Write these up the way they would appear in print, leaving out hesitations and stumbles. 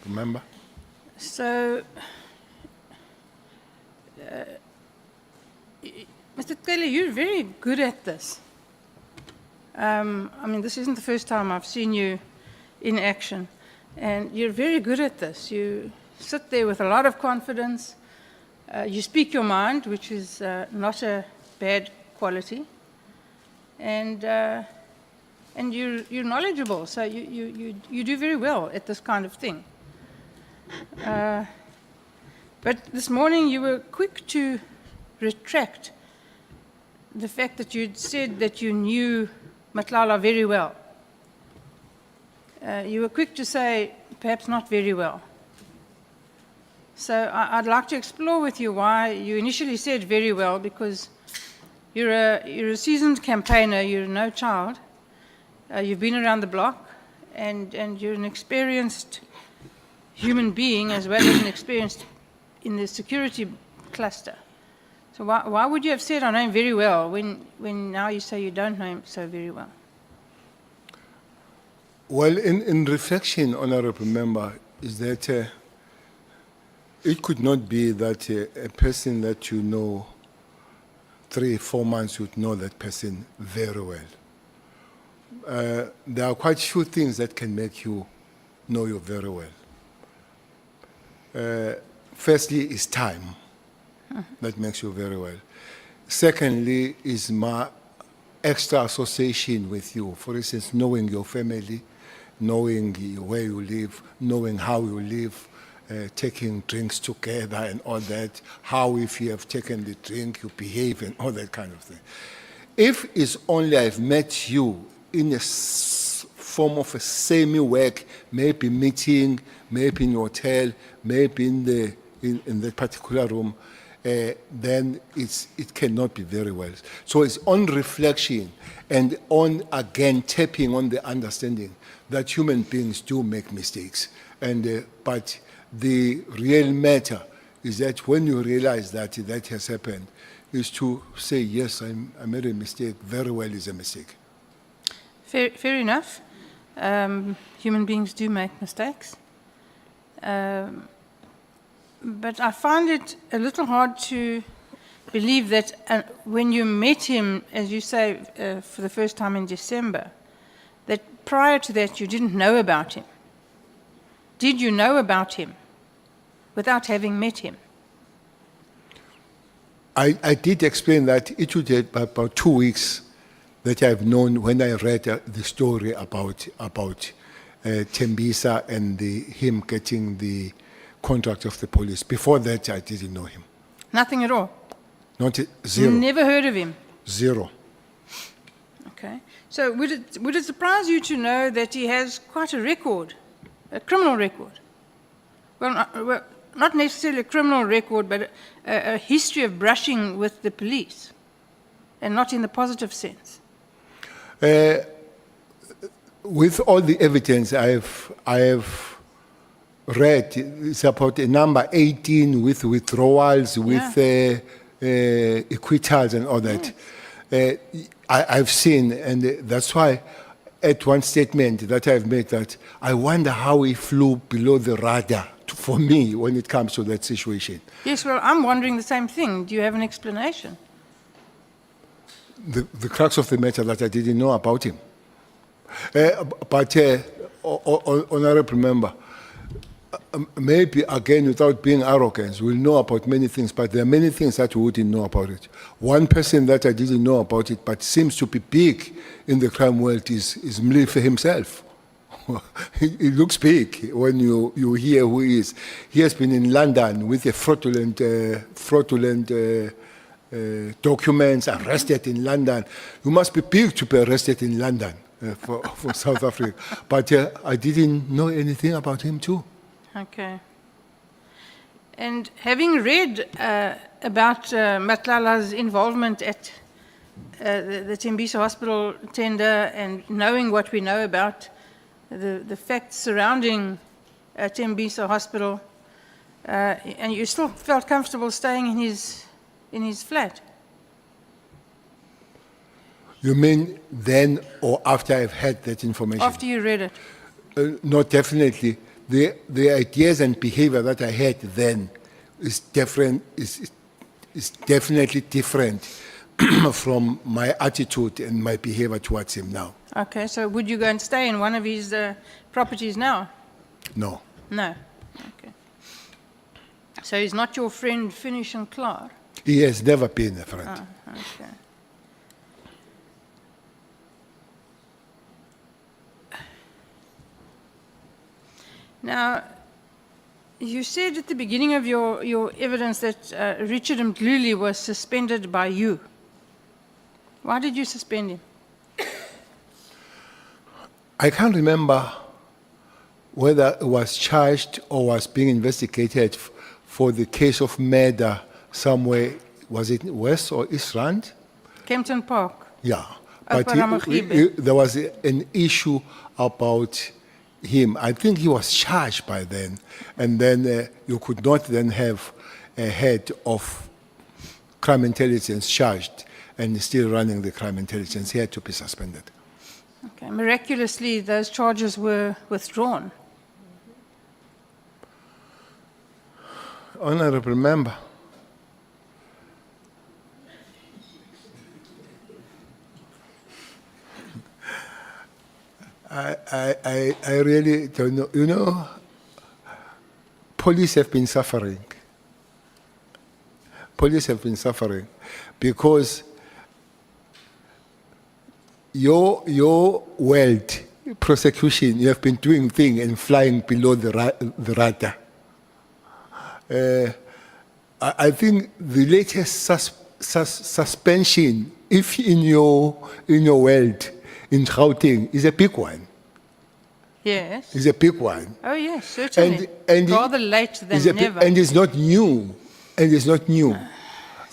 honourable member. So, Mr. Cele, you're very good at this. I mean, this isn't the first time I've seen you in action, and you're very good at this. You sit there with a lot of confidence. You speak your mind, which is not a bad quality, and you're knowledgeable. So you do very well at this kind of thing. But this morning you were quick to retract the fact that you'd said that you knew Matlala very well. You were quick to say, perhaps not very well. So I'd like to explore with you why you initially said very well, because you're a seasoned campaigner, you're no child, you've been around the block, and you're an experienced human being as well as an experienced in the security cluster. So why would you have said, I know him very well, when now you say you don't know him so very well? Well, in reflection, honourable member, is that it could not be that a person that you know 3-4 months would know that person very well. There are quite few things that can make you know you very well. Firstly, is time. That makes you very well. Secondly, is my extra association with you. For instance, knowing your family, knowing where you live, knowing how you live, taking drinks together and all that, how if you have taken the drink, you behave and all that kind of thing. If it's only I've met you in a form of a semi-work, maybe meeting, maybe in a hotel, maybe in the particular room, then it cannot be very well. So it's on reflection and on, again, tapping on the understanding that human beings do make mistakes. But the real matter is that when you realize that that has happened, is to say, yes, I made a mistake, very well is a mistake. Fair enough. Human beings do make mistakes. But I find it a little hard to believe that when you met him, as you say, for the first time in December, that prior to that you didn't know about him. Did you know about him without having met him? I did explain that it would take about 2 weeks that I've known when I read the story about Tembisa and him getting the contract of the police. Before that, I didn't know him. Nothing at all? Not zero. You never heard of him? Zero. Okay. So would it surprise you to know that he has quite a record, a criminal record? Well, not necessarily a criminal record, but a history of brushing with the police, and not in the positive sense. With all the evidence I have read, it's about a number 18 with withdrawals, with acquittals and all that. Yes. I've seen, and that's why at one statement that I've made that I wonder how he flew below the radar for me when it comes to that situation. Yes, well, I'm wondering the same thing. Do you have an explanation? The crux of the matter that I didn't know about him. Honourable member, maybe again without being arrogant, we'll know about many things, but there are many things that we wouldn't know about it. One person that I didn't know about it, but seems to be big in the crime world is Mdluli himself. He looks big when you hear who he is. He has been in London with a fraudulent documents, arrested in London. You must be big to be arrested in London for South Africa. But I didn't know anything about him too. Okay. And having read about Matlala's involvement at the Tembisa Hospital tender, and knowing what we know about the facts surrounding Tembisa Hospital, and you still felt comfortable staying in his flat? You mean then or after I've had that information? After you read it? No, definitely. the ideas and behavior that I had then is different, is definitely different from my attitude and my behavior towards him now. Okay, so would you go and stay in one of his properties now? No. No. Okay. So he's not your friend, Finish and Klaar? He has never been a friend. Oh, okay. Now, you said at the beginning of your evidence that Richard Mdluli was suspended by you. Why did you suspend him? I can't remember whether it was charged or was being investigated for the case of murder somewhere, was it West or East Rand? Kempton Park. Yeah. Upper But Ramagribe. there was an issue about him. I think he was charged by then, and then you could not then have a head of crime intelligence charged and still running the crime intelligence. He had to be suspended. Okay. Miraculously, those charges were withdrawn. Honorable Member, I really don't know. You know, police have been suffering. Police have been suffering because your world prosecution, you have been doing things and flying below the radar. I think the latest suspension, if in your world, in Gauteng, is a big one. Yes. Is a big one. Oh, yes, certainly. And rather late than never. And it's not new. And it's not new.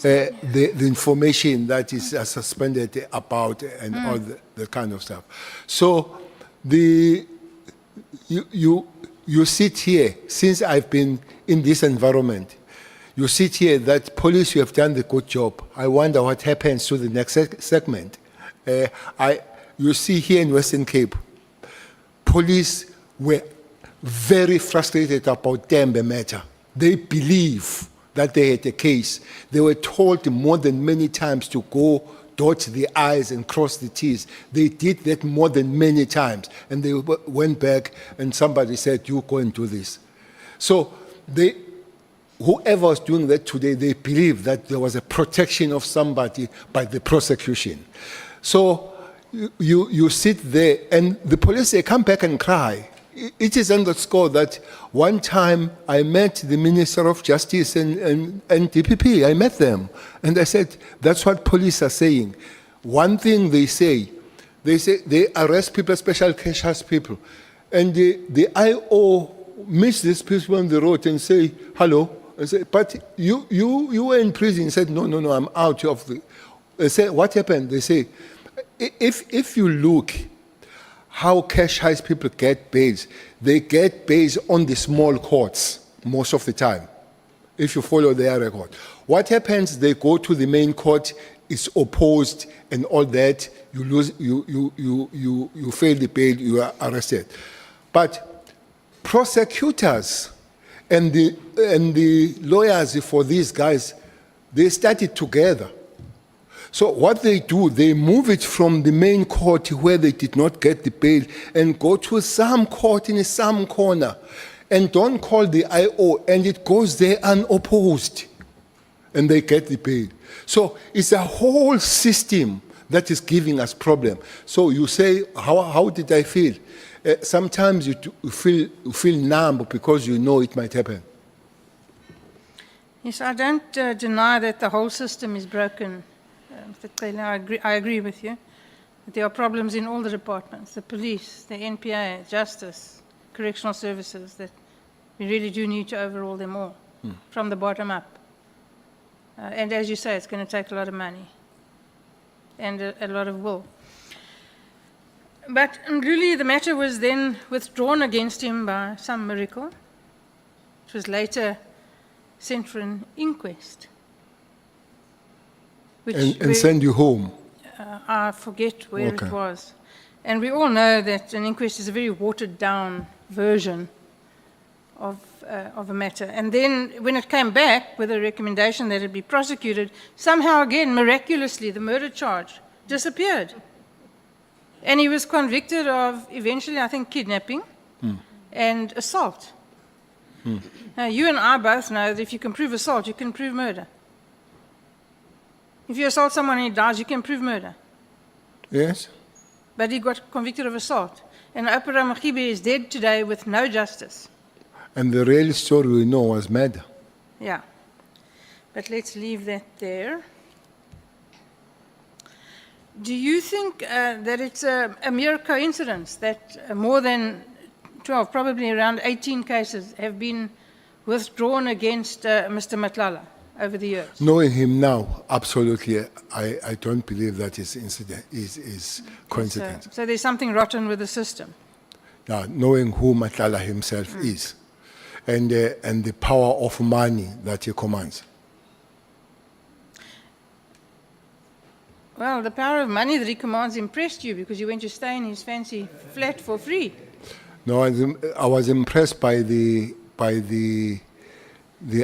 The information that is suspended about and all the kind of stuff. So you sit here, since I've been in this environment, you sit here that police, you have done the good job. I wonder what happens to the next segment. You see here in Western Cape, police were very frustrated about Tembe matter. They believe that they had a case. They were told more than many times to go dot the I's and cross the T's. They did that more than many times. And they went back and somebody said, you go and do this. So whoever was doing that today, they believe that there was a protection of somebody by the prosecution. So you sit there and the police, they come back and cry. It is underscored that one time I met the Minister of Justice and DPP. I met them. And I said, that's what police are saying. One thing they say they arrest people, special cash house people. And the IO meets these people on the road and say, hello. I say, but you were in prison. He said, no, I'm out of the... I say, what happened? They say, if you look how cash house people get bails, they get bails on the small courts most of the time, if you follow their record. What happens, they go to the main court, it's opposed and all that, you lose, you fail the bail, you are arrested. But prosecutors and the lawyers for these guys, they started together. So what they do, they move it from the main court where they did not get the bail and go to some court in some corner and don't call the IO, and it goes there unopposed and they get the bail. So it's a whole system that is giving us problem. So you say, how did I feel? Sometimes you feel numb because you know it might happen. Yes, I don't deny that the whole system is broken. Mr. Cele, I agree with you. There are problems in all the departments, the police, the NPA, justice, correctional services, that we really do need to overhaul them all from the bottom up. And as you say, it's going to take a lot of money and a lot of will. But Mdluli, the matter was then withdrawn against him by some miracle. It was later sent for an inquest. And send you home? I forget where it was. And we all know that an inquest is a very watered down version of a matter. And then when it came back with a recommendation that it be prosecuted, somehow again, miraculously, the murder charge disappeared. And he was convicted of, eventually, I think, kidnapping and assault. Now, you and I both know that if you can prove assault, you can prove murder. If you assault someone and he dies, you can prove murder. Yes? But he got convicted of assault. And Opera Machibe is dead today with no justice. And the real story we know was murder. Yeah. But let's leave that there. Do you think that it's a mere coincidence that more than 12, probably around 18 cases have been withdrawn against Mr. Matlala over the years? Knowing him now, absolutely, I don't believe that is coincidence. So there's something rotten with the system. Now, knowing who Matlala himself is and the power of money that he commands. Well, the power of money that he commands impressed you because you went to stay in his fancy flat for free. No, I was impressed by the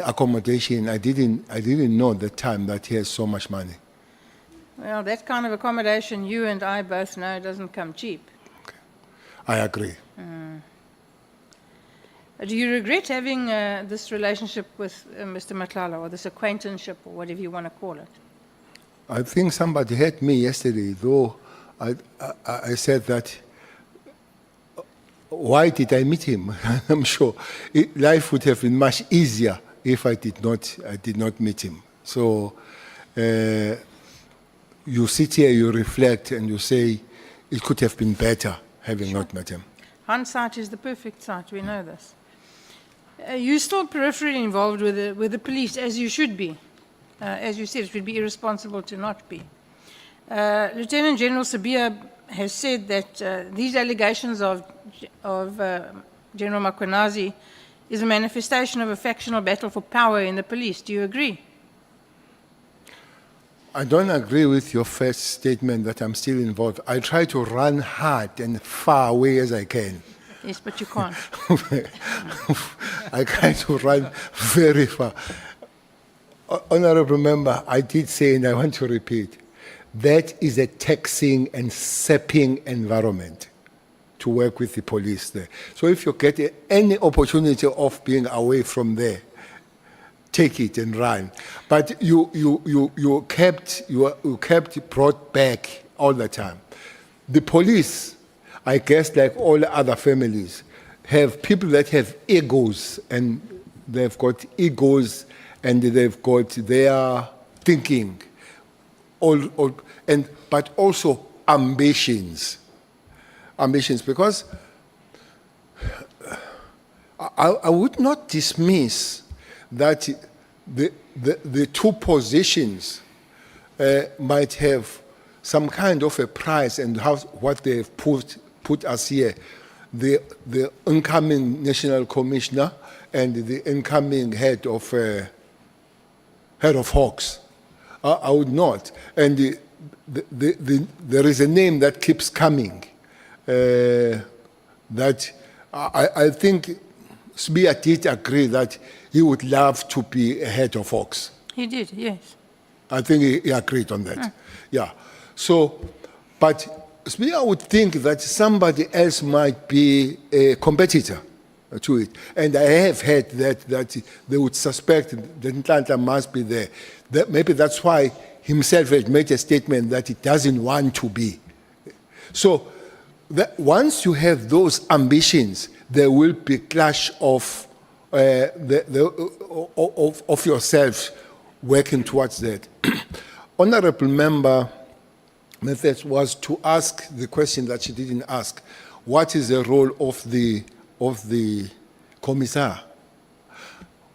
accommodation. I didn't know at the time that he has so much money. Well, that kind of accommodation, you and I both know, doesn't come cheap. Okay. I agree. Do you regret having this relationship with Mr. Matlala, or this acquaintanceship, or whatever you want to call it? I think somebody hurt me yesterday, though I said that, why did I meet him? I'm sure life would have been much easier if I did not meet him. So you sit here, you reflect, and you say, it could have been better having not met him. Hindsight is the perfect sight, we know this. You're still peripherally involved with the police, as you should be. As you said, it would be irresponsible to not be. Lieutenant General Sabia has said that these allegations of General Makwenazi is a manifestation of a factional battle for power in the police. Do you agree? I don't agree with your first statement that I'm still involved. I try to run hard and far away as I can. Yes, but you can't. I try to run very far. Honorable Member, I did say, and I want to repeat, that is a taxing and sapping environment to work with the police there. So if you get any opportunity of being away from there, take it and run. But you kept brought back all the time. The police, I guess, like all other families, have people that have egos, and they've got egos, and they've got their thinking, but also ambitions. Ambitions, because I would not dismiss that the two positions might have some kind of a price, and what they've put us here, the incoming national commissioner and the incoming head of Hawks. I would not. And there is a name that keeps coming that I think Sbia did agree that he would love to be a head of Hawks. He did, yes. I think he agreed on that. Yeah. So, but Sbia would think that somebody else might be a competitor to it. And I have heard that they would suspect that Ntlantla must be there. Maybe that's why himself has made a statement that he doesn't want to be. So once you have those ambitions, there will be clash of yourself working towards that. Honorable Member Methodist was to ask the question that she didn't ask. What is the role of the commissar?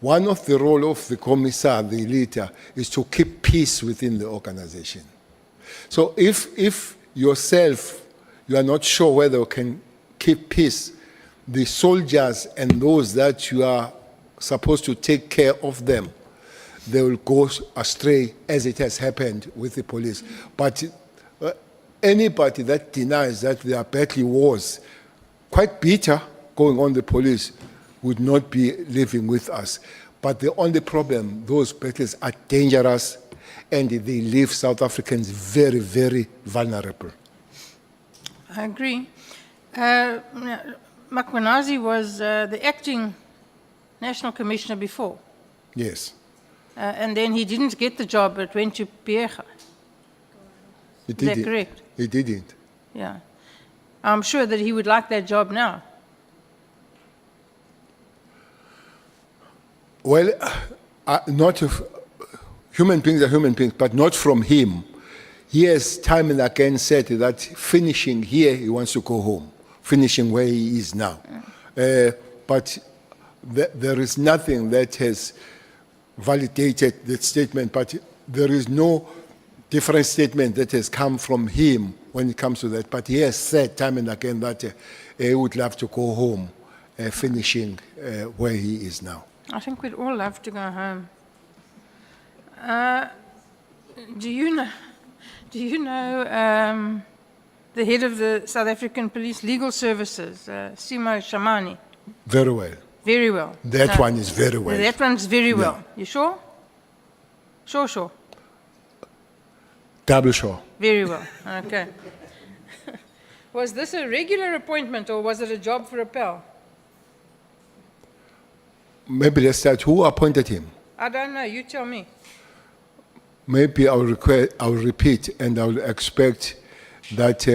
One of the role of the commissar, the leader, is to keep peace within the organization. So if yourself, you are not sure whether you can keep peace, the soldiers and those that you are supposed to take care of them, they will go astray, as it has happened with the police. But anybody that denies that there are battle wars, quite bitter going on the police, would not be living with us. But the only problem, those battles are dangerous and they leave South Africans very, very vulnerable. I agree. Makwenazi was the acting National Commissioner before, Yes. and then he didn't get the job, but went to Piega. He Is that didn't. correct? He didn't. Yeah. I'm sure that he would like that job now. Well, not if, human beings are human beings, but not from him. He has time and again said that finishing here, he wants to go home, finishing where he is now. But there is nothing that has validated that statement, but there is no different statement that has come from him when it comes to that. But he has said time and again that he would love to go home, finishing where he is now. I think we'd all love to go home. Do you know the head of the South African Police Legal Services, Simo Shamani? Very well. Very well. That one is very well. That one's very well. You sure? Sure. Double sure. Very well. Okay. Was this a regular appointment or was it a job for a pal? Maybe let's start. Who appointed him? I don't know. You tell me. Maybe I'll repeat, and I'll expect that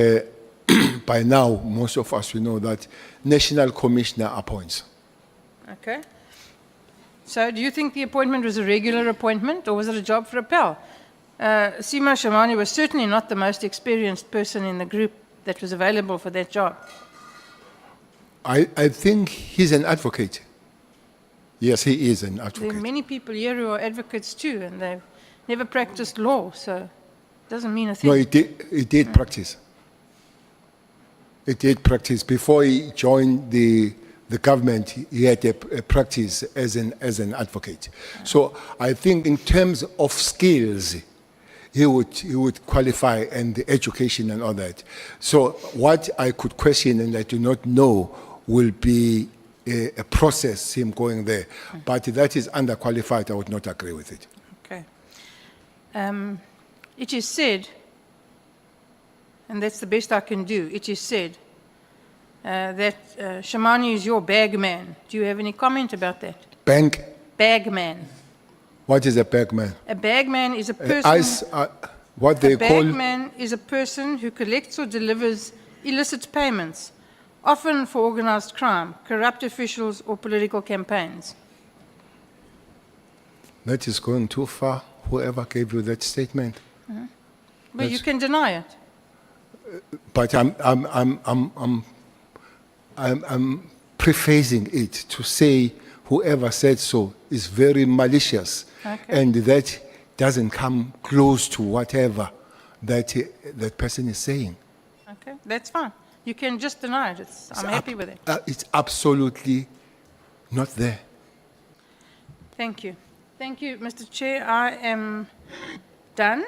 by now, most of us will know that National Commissioner appoints. Okay. So do you think the appointment was a regular appointment or was it a job for a pal? Simo Shamani was certainly not the most experienced person in the group that was available for that job. I think he's an advocate. Yes, he is an There are advocate. many people here who are advocates too, and they've never practiced law, so it doesn't mean a thing. No, he did practice. He did practice. Before he joined the government, he had a practice as an advocate. So I think in terms of skills, he would qualify, and the education and all that. So what I could question and I do not know will be a process, him going there. But that is underqualified. I would not agree with it. Okay. It is said, and that's the best I can do, it is said that Shamani is your bag man. Do you have any comment about that? Bank? Bag man. What is a bagman? A bag man is a person... What they A call... bagman is a person who collects or delivers illicit payments, often for organized crime, corrupt officials, or political campaigns. That is going too far. Whoever gave you that statement. But you can deny it. But I'm prefacing it to say whoever said so is very malicious, and that doesn't come close to whatever that person is saying. Okay, that's fine. You can just deny it. I'm happy with it. It's absolutely not there. Thank you. Thank you, Mr. Chair. I am done.